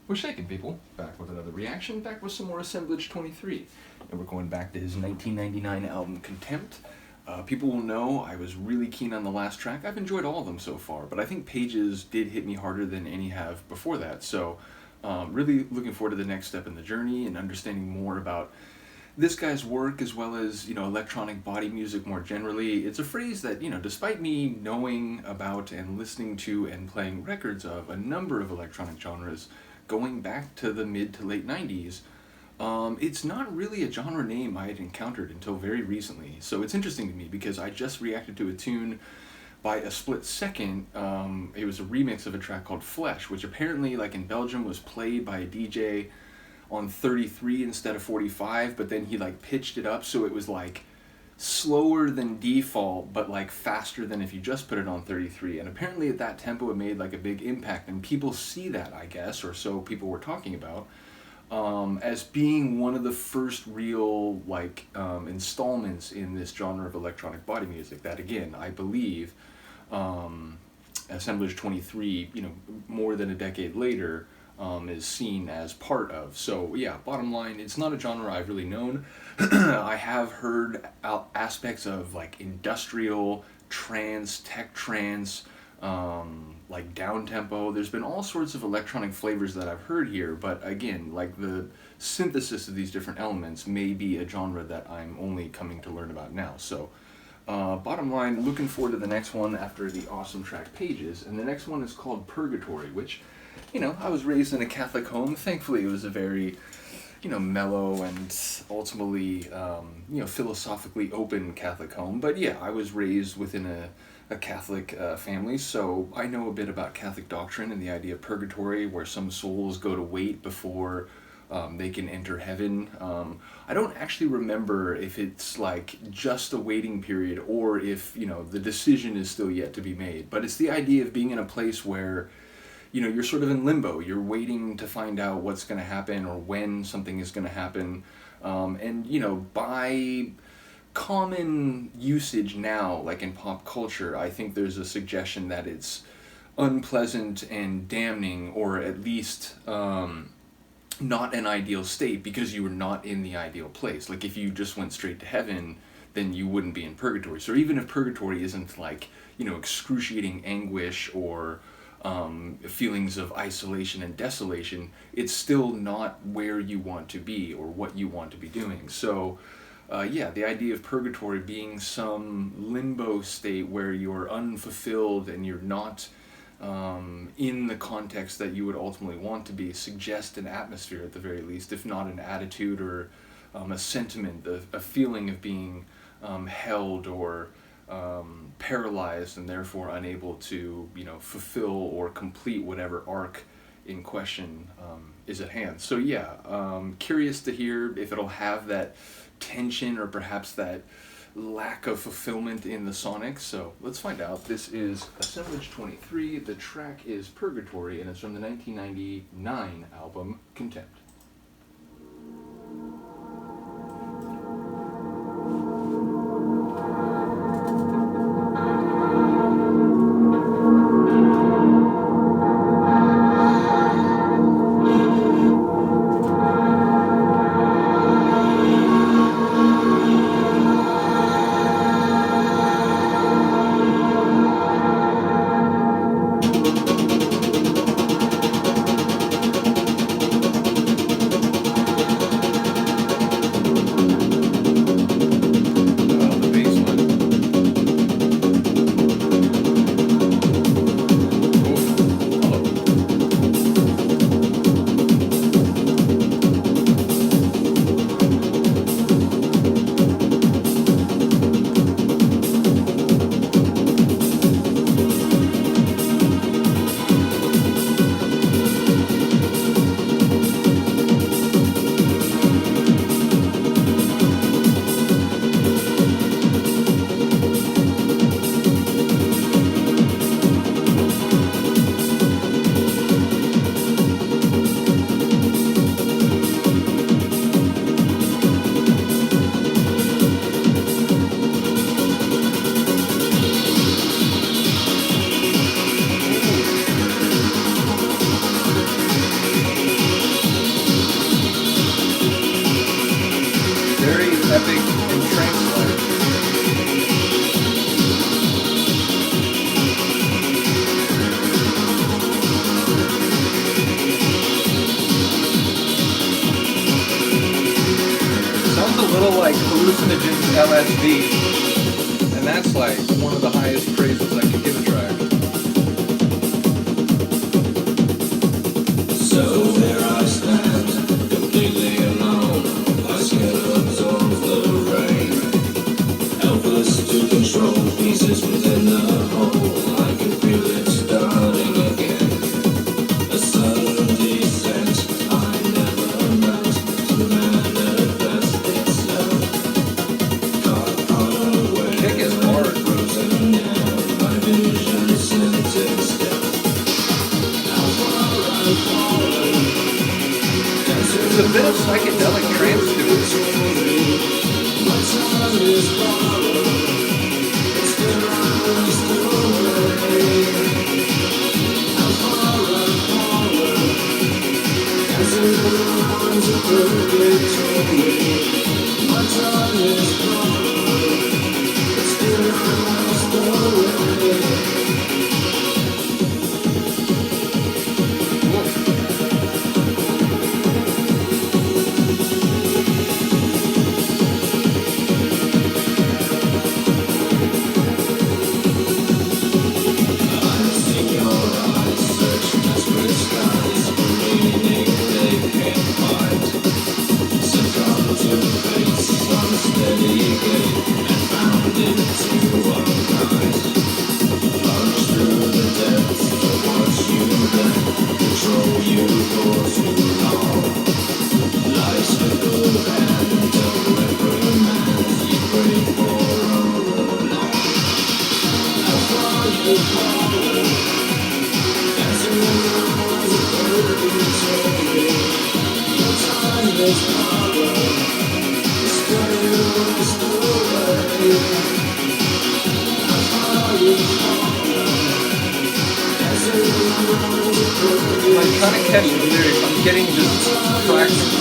We're shaking, people. Back with another reaction, back with some more Assemblage 23. And we're going back to his 1999 album, Contempt. People will know I was really keen on the last track. I've enjoyed all of them so far, but I think Pages did hit me harder than any have before that. So, really looking forward to the next step in the journey and understanding more about this guy's work, as well as, electronic body music more generally. It's a phrase that, despite me knowing about and listening to and playing records of a number of electronic genres going back to the mid to late 90s, it's not really a genre name I had encountered until very recently. So it's interesting to me because I just reacted to a tune by a split second. It was a remix of a track called Flesh, which apparently, like in Belgium, was played by a DJ on 33 instead of 45, but then he like pitched it up so it was like slower than default, but like faster than if you just put it on 33. And apparently at that tempo it made like a big impact, and people see that, I guess, or so people were talking about, as being one of the first real like installments in this genre of electronic body music that, again, I believe Assemblage 23, more than a decade later, is seen as part of. So yeah, bottom line, it's not a genre I've really known. I have heard aspects of like industrial trance, tech trance, like down tempo. There's been all sorts of electronic flavors that I've heard here, but again, like the synthesis of these different elements may be a genre that I'm only coming to learn about now. So bottom line, looking forward to the next one after the awesome track Pages, and the next one is called Purgatory, which, I was raised in a Catholic home. Thankfully, it was a very, mellow and ultimately, philosophically open Catholic home. But yeah, I was raised within a Catholic family, so I know a bit about Catholic doctrine and the idea of purgatory, where some souls go to wait before they can enter heaven. I don't actually remember if it's like just a waiting period or if, the decision is still yet to be made. But it's the idea of being in a place where you're sort of in limbo. You're waiting to find out what's going to happen or when something is going to happen. And, by common usage now, like in pop culture, I think there's a suggestion that it's unpleasant and damning, or at least not an ideal state because you were not in the ideal place. Like if you just went straight to heaven, then you wouldn't be in purgatory. So even if purgatory isn't like, excruciating anguish or feelings of isolation and desolation, it's still not where you want to be or what you want to be doing. So the idea of purgatory being some limbo state where you're unfulfilled and you're not in the context that you would ultimately want to be, suggests an atmosphere at the very least, if not an attitude or a sentiment, a feeling of being held or paralyzed and therefore unable to, fulfill or complete whatever arc in question is at hand. So yeah, curious to hear if it'll have that tension or perhaps that lack of fulfillment in the sonics. So let's find out. This is Assemblage 23. The track is Purgatory, and it's from the 1999 album Contempt. little like hallucinogens LSD, and that's like one of the highest praises I could give a track. So there I stand, completely alone. I can't absorb the rain, helpless to control pieces within the whole. I can feel it starting again. A sudden descent I never meant to manifest itself. Caught unaware, Kick is hard. frozen air, my vision scented still. How far I've fallen. There's a bit of psychedelic trance to it. My time is borrowed. It's been lost away. How far I've fallen. As it runs a purgatory. My time is borrowed. It's been lost away. I'm trying to catch the lyrics. I'm getting just fragments.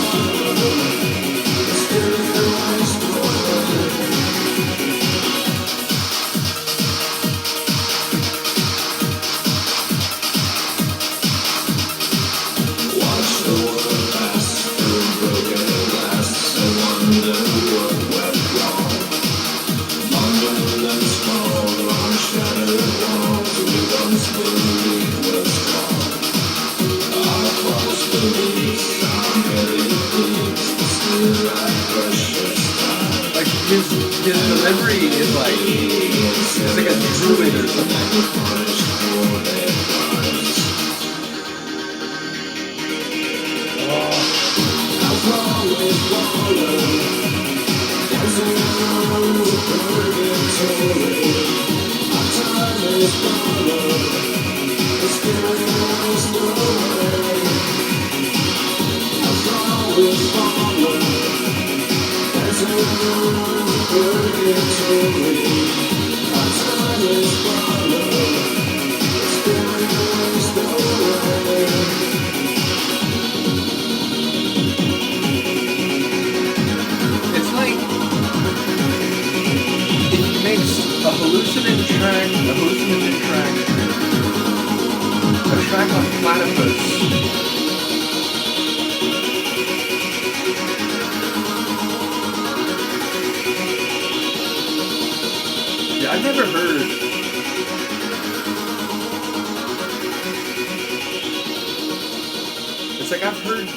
Like his delivery is like it's like a druid or something. It's like if you mix a hallucinogen track, a track on platypus. Yeah, I've never heard. It's like I've heard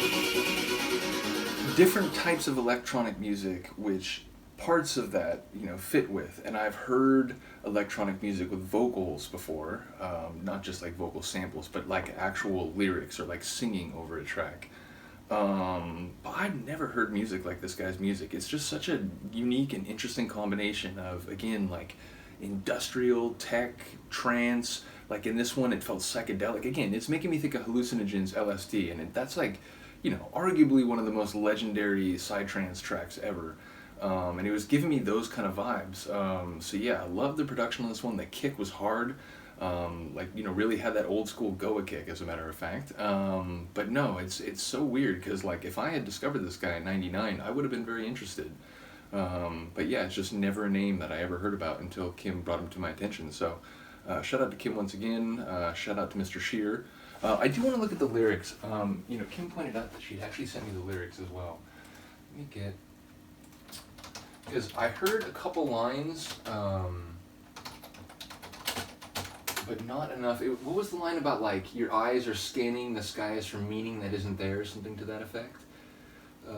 different types of electronic music, which parts of that, fit with. And I've heard electronic music with vocals before, not just like vocal samples, but like actual lyrics or like singing over a track. But I've never heard music like this guy's music. It's just such a unique and interesting combination of, again, like industrial, tech, trance. Like in this one, it felt psychedelic. Again, it's making me think of hallucinogens, LSD, and that's like, arguably one of the most legendary psy-trance tracks ever. And it was giving me those kind of vibes. So yeah, I love the production on this one. The kick was hard. Really had that old school Goa kick, as a matter of fact. But no, it's so weird because like if I had discovered this guy in '99, I would have been very interested. But yeah, it's just never a name that I ever heard about until Kim brought him to my attention. So shout out to Kim once again. Shout out to Mr. Shear. I do want to look at the lyrics. Kim pointed out that she'd actually sent me the lyrics as well. Let me get because I heard a couple lines, but not enough. What was the line about, like, your eyes are scanning the skies for meaning that isn't there, something to that effect?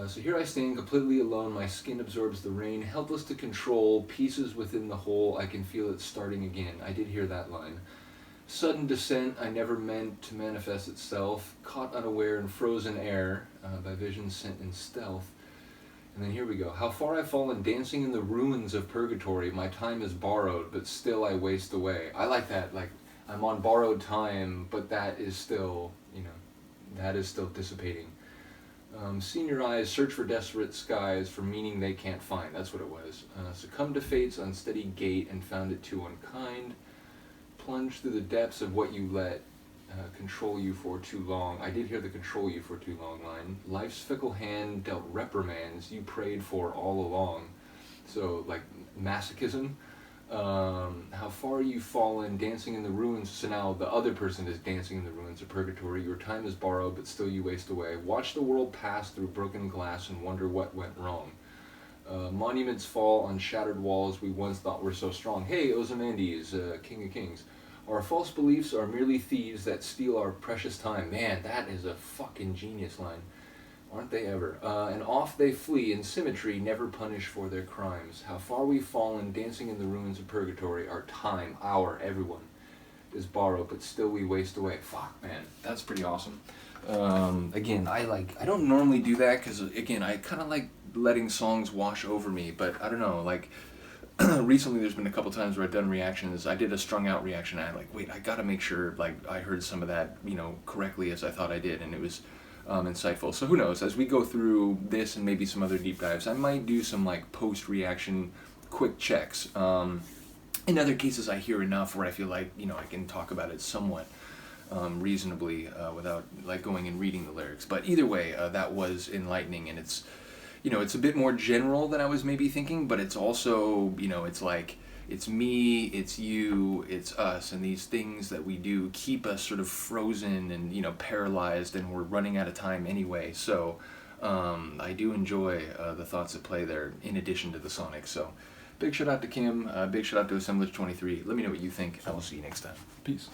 So here I stand completely alone, my skin absorbs the rain, helpless to control, pieces within the whole, I can feel it starting again. I did hear that line. Sudden descent I never meant to manifest itself, caught unaware in frozen air, by vision sent in stealth. And then here we go. How far I've fallen dancing in the ruins of purgatory, my time is borrowed, but still I waste away. I like that, like, I'm on borrowed time, but that is still, that is still dissipating. Seen your eyes, search for desperate skies, for meaning they can't find. That's what it was. Succumbed to fate's unsteady gait and found it too unkind. Plunge through the depths of what you let control you for too long. I did hear the control you for too long line. Life's fickle hand dealt reprimands you prayed for all along. So, like, masochism. How far you've fallen, dancing in the ruins. So now the other person is dancing in the ruins of purgatory. Your time is borrowed, but still you waste away. Watch the world pass through broken glass and wonder what went wrong. Monuments fall on shattered walls we once thought were so strong. Hey, Ozymandias, King of Kings. Our false beliefs are merely thieves that steal our precious time. Man, that is a fucking genius line. Aren't they ever? And off they flee in symmetry, never punished for their crimes. How far we've fallen, dancing in the ruins of purgatory. Our time, everyone, is borrowed, but still we waste away. Fuck, man, that's pretty awesome. Again, I don't normally do that, because, again, I kind of like letting songs wash over me, but I don't know, like, recently there's been a couple times where I've done reactions. I did a strung out reaction, and I'm like, wait, I gotta make sure, like, I heard some of that, correctly as I thought I did, and it was insightful. So who knows, as we go through this and maybe some other deep dives, I might do some, like, post-reaction quick checks. In other cases, I hear enough where I feel like, I can talk about it somewhat reasonably without, like, going and reading the lyrics. But either way, that was enlightening, and it's, it's a bit more general than I was maybe thinking, but it's also, it's like, it's me, it's you, it's us, and these things that we do keep us sort of frozen and, paralyzed, and we're running out of time anyway. So I do enjoy the thoughts at play there in addition to the sonic. So big shout out to Kim, big shout out to Assemblage 23. Let me know what you think. I will see you next time. Peace.